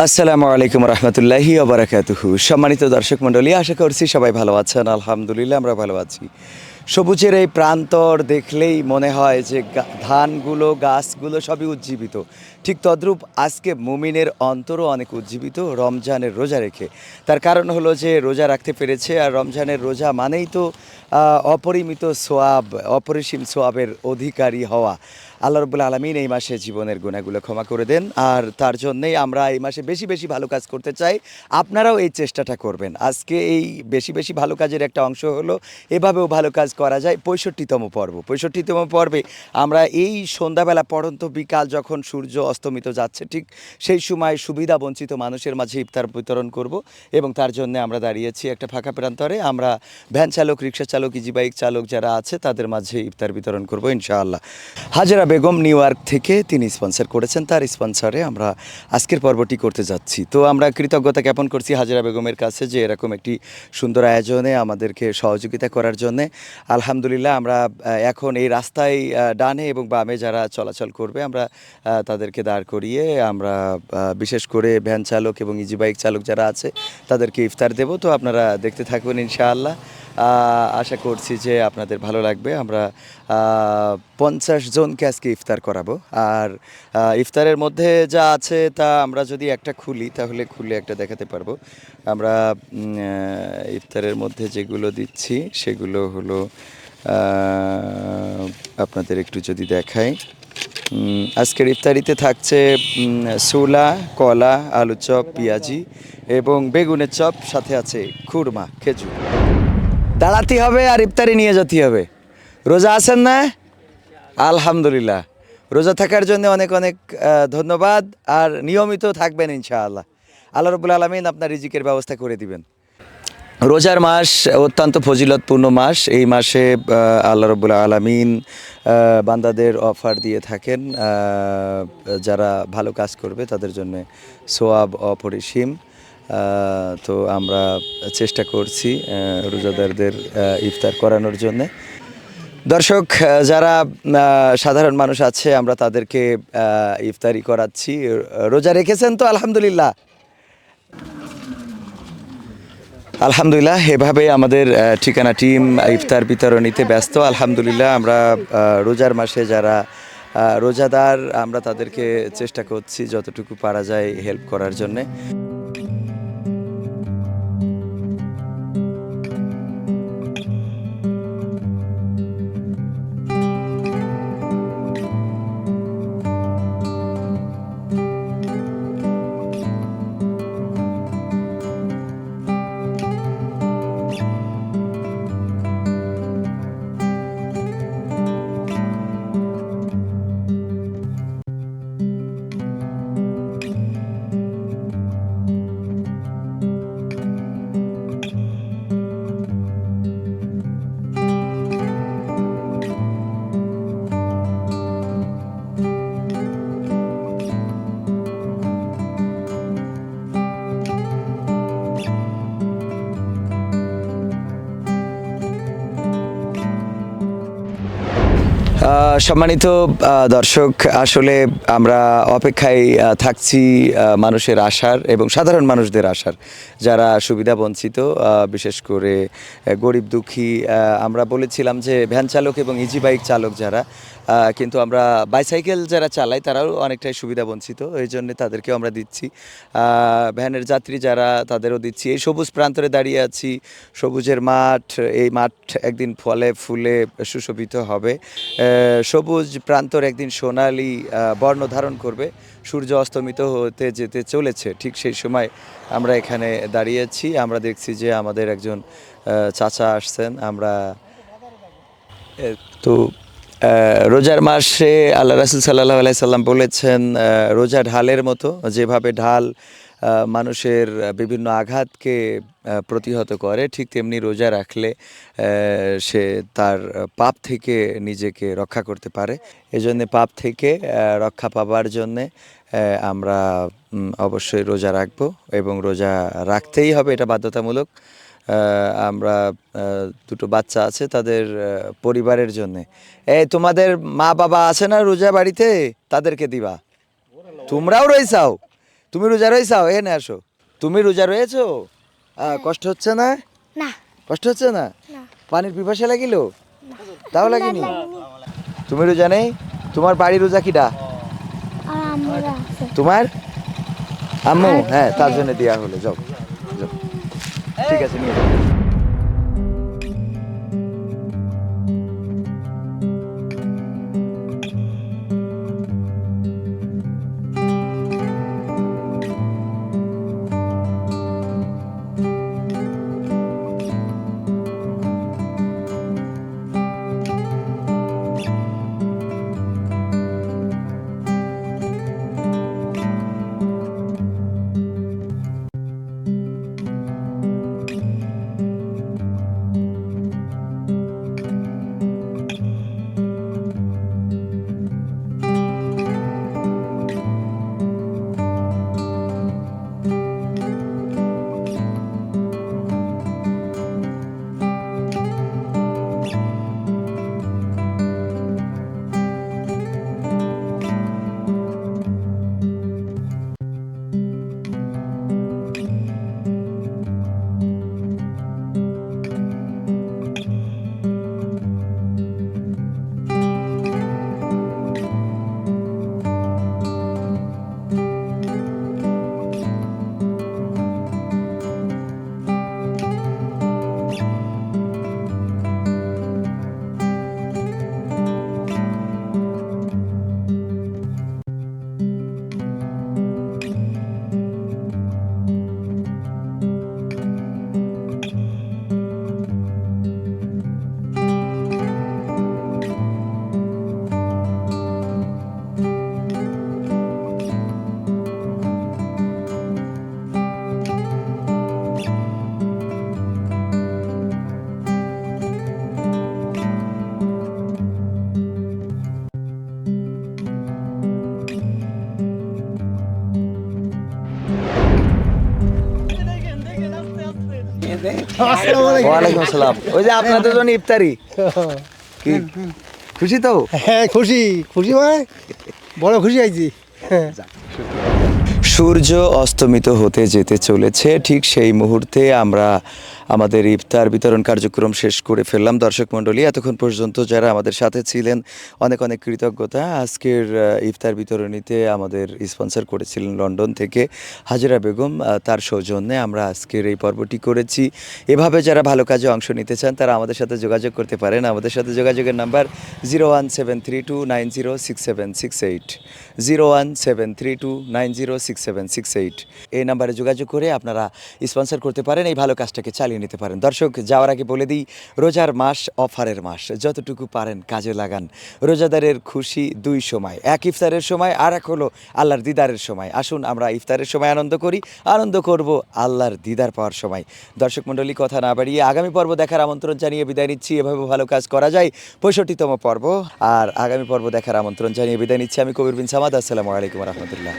আসসালামু আলাইকুম রহমতুল্লাহি ওবরাকাতুহু। সম্মানিত দর্শক মণ্ডলী, আশা করছি সবাই ভালো আছেন। আলহামদুলিল্লাহ আমরা ভালো আছি। সবুজের এই প্রান্তর দেখলেই মনে হয় যে ধানগুলো, গাছগুলো সবই উজ্জীবিত। ঠিক তদ্রূপ আজকে মুমিনের অন্তরও অনেক উজ্জীবিত রমজানের রোজা রেখে। তার কারণ হলো যে রোজা রাখতে পেরেছে, আর রমজানের রোজা মানেই তো অপরিমিত সোয়াব, অপরিসীম সোয়াবের অধিকারী হওয়া। আল্লাহ রব্বুল আলামিন এই মাসে জীবনের গুনাহগুলো ক্ষমা করে দেন, আর তার জন্যেই আমরা এই মাসে বেশি বেশি ভালো কাজ করতে চাই। আপনারাও এই চেষ্টাটা করবেন। আজকে এই বেশি বেশি ভালো কাজের একটা অংশ হলো এভাবেও ভালো কাজ করা যায় 65তম পর্ব। 65তম পর্বে আমরা এই সন্ধ্যাবেলা পড়ন্ত বিকাল যখন সূর্য অস্তমিত যাচ্ছে, ঠিক সেই সময় সুবিধা বঞ্চিত মানুষের মাঝে ইফতার বিতরণ করব, এবং তার জন্য আমরা দাঁড়িয়েছি একটা ফাঁকা প্রান্তরে। আমরা ভ্যান চালক, রিক্সা চালক, ইজি বাইক চালক যারা আছে তাদের মাঝে ইফতার বিতরণ করব ইনশাআল্লাহ। হাজেরা বেগম নিউ ইয়র্ক থেকে তিনি স্পন্সর করেছেন, তার স্পন্সরে আমরা আজকের পর্বটি করতে যাচ্ছি। তো আমরা কৃতজ্ঞতা জ্ঞাপন করছি হাজেরা বেগমের কাছে যে এরকম একটি সুন্দর আয়োজনে আমাদেরকে সহযোগিতা করার জন্যে। আলহামদুলিল্লাহ, আমরা এখন এই রাস্তায় ডানে এবং বামে যারা চলাচল করবে আমরা তাদেরকে দাঁড় করিয়ে আমরা বিশেষ করে ভ্যান চালক এবং ইজি বাইক চালক যারা আছে তাদেরকে ইফতার দেব। তো আপনারা দেখতে থাকবেন ইনশাআল্লাহ। আশা করছি যে আপনাদের ভালো লাগবে। আমরা 50 জনকে আজকে ইফতার করাবো, আর ইফতারের মধ্যে যা আছে তা আমরা যদি একটা খুলি তাহলে খুলে একটা দেখাতে পারবো। আমরা ইফতারের মধ্যে যেগুলো দিচ্ছি সেগুলো হলো আপনাদের একটু যদি দেখাই। আজকের ইফতারিতে থাকছে ছোলা, কলা, আলু চপ, পেঁয়াজি এবং বেগুনের চপ, সাথে আছে খুরমা, খেজুর। দাঁড়াতে হবে আর ইফতারি নিয়ে যেতে হবে। রোজা আছেন না? আলহামদুলিল্লাহ, রোজা থাকার জন্য অনেক অনেক ধন্যবাদ, আর নিয়মিত থাকবেন ইনশাআল্লাহ। আল্লাহ রব্বুল আলামিন আপনার রিজিকের ব্যবস্থা করে দিবেন। রোজার মাস অত্যন্ত ফজিলতপূর্ণ মাস। এই মাসে আল্লাহ রব্বুল আলামিন বান্দাদের অফার দিয়ে থাকেন, যারা ভালো কাজ করবে তাদের জন্য সোয়াব অপরিসীম। তো আমরা চেষ্টা করছি রোজাদারদের ইফতার করানোর জন্যে। দর্শক, যারা সাধারণ মানুষ আছে আমরা তাদেরকে ইফতারি করাচ্ছি। রোজা রেখেছেন তো? আলহামদুলিল্লাহ, আলহামদুলিল্লাহ। এভাবে আমাদের ঠিকানা টিম ইফতার বিতরণীতে ব্যস্ত। আলহামদুলিল্লাহ, আমরা রোজার মাসে যারা রোজাদার আমরা তাদেরকে চেষ্টা করছি যতটুকু পারা যায় হেল্প করার জন্যে। সম্মানিত দর্শক, আসলে আমরা অপেক্ষায় থাকছি মানুষের আশার এবং সাধারণ মানুষদের আশার, যারা সুবিধা বঞ্চিত, বিশেষ করে গরিব দুঃখী। আমরা বলেছিলাম যে ভ্যান চালক এবং ইজি বাইক চালক যারা, কিন্তু আমরা বাইসাইকেল যারা চালাই তারাও অনেকটাই সুবিধা বঞ্চিত, এই জন্যে তাদেরকেও আমরা দিচ্ছি। ভ্যানের যাত্রী যারা তাদেরও দিচ্ছি। এই সবুজ প্রান্তরে দাঁড়িয়ে আছি, সবুজের মাঠ। এই মাঠ একদিন ফলে ফুলে সুশোভিত হবে। সবুজ প্রান্তর একদিন সোনালি বর্ণ ধারণ করবে। সূর্য অস্তমিত হতে যেতে চলেছে, ঠিক সেই সময় আমরা এখানে দাঁড়িয়েছি। আমরা দেখছি যে আমাদের একজন চাচা আসছেন। আমরা তো রোজার মাসে আল্লাহ রাসূল সাল্লাল্লাহু আলাইহি সাল্লাম বলেছেন, রোজা ঢালের মতো, যেভাবে ঢাল মানুষের বিভিন্ন আঘাতকে প্রতিহত করে, ঠিক তেমনি রোজা রাখলে সে তার পাপ থেকে নিজেকে রক্ষা করতে পারে। এজন্য পাপ থেকে রক্ষা পাবার জন্যে আমরা অবশ্যই রোজা রাখবো, এবং রোজা রাখতেই হবে, এটা বাধ্যতামূলক। আমরা দুটো বাচ্চা আছে, তাদের পরিবারের জন্যে। তোমাদের মা বাবা আছে না রোজা বাড়িতে? তাদেরকে দিবা। তোমরাও রয়েছাও, তুমি রোজা রয়েছাও, এখানে আসো। তুমি রোজা রয়েছো? কষ্ট হচ্ছে না? না কষ্ট হচ্ছে না? না পানির পিপাসা লাগিল? তাও লাগেনি? তুমি রোজা নেই? তোমার বাড়ি রোজা কিটা? আর আমরা আছে তোমার আম্মু? হ্যাঁ, তার জন্য দেয়া হলো। যাও যাও, ঠিক আছে, নিয়ে যাও। ওয়ালাইকুম আসসালাম। ওই যে আপনাদের জন্য ইফতারি। কি খুশি তো? হ্যাঁ খুশি খুশি মানে বড় খুশি হয়েছি। সূর্য অস্তমিত হতে যেতে চলেছে, ঠিক সেই মুহূর্তে আমরা আমাদের ইফতার বিতরণ কার্যক্রম শেষ করে ফেললাম। দর্শক মণ্ডলী, এতক্ষণ পর্যন্ত যারা আমাদের সাথে ছিলেন অনেক অনেক কৃতজ্ঞতা। আজকের ইফতার বিতরণীতে আমাদের স্পন্সর করেছিলেন লন্ডন থেকে হাজেরা বেগম, তার সৌজন্যে আমরা আজকের এই পর্বটি করেছি। এভাবে যারা ভালো কাজে অংশ নিতে চান তারা আমাদের সাথে যোগাযোগ করতে পারেন। আমাদের সাথে যোগাযোগের নাম্বার 01732906768, 01732906768। এই নাম্বারে যোগাযোগ করে আপনারা স্পন্সর করতে পারেন, এই ভালো কাজটাকে চালিয়ে নিতে পারেন। দর্শক, যাওয়ার আগে বলে দিই, রোজার মাস অফারের মাস, যতটুকু পারেন কাজে লাগান। রোজাদারের খুশি দুই সময়, এক ইফতারের সময় আর এক হলো আল্লাহর দিদারের সময়। আসুন আমরা ইফতারের সময় আনন্দ করি, আনন্দ করব আল্লাহর দিদার পাওয়ার সময়। দর্শক মণ্ডলী, কথা না বাড়িয়ে আগামী পর্ব দেখার আমন্ত্রণ জানিয়ে বিদায় নিচ্ছি। এভাবে ভালো কাজ করা যায়, 65তম পর্ব। আর আগামী পর্ব দেখার আমন্ত্রণ জানিয়ে বিদায় নিচ্ছি আমি কবির বিন সামাদ। আসসালামু আলাইকুম রহমতুল্লাহ।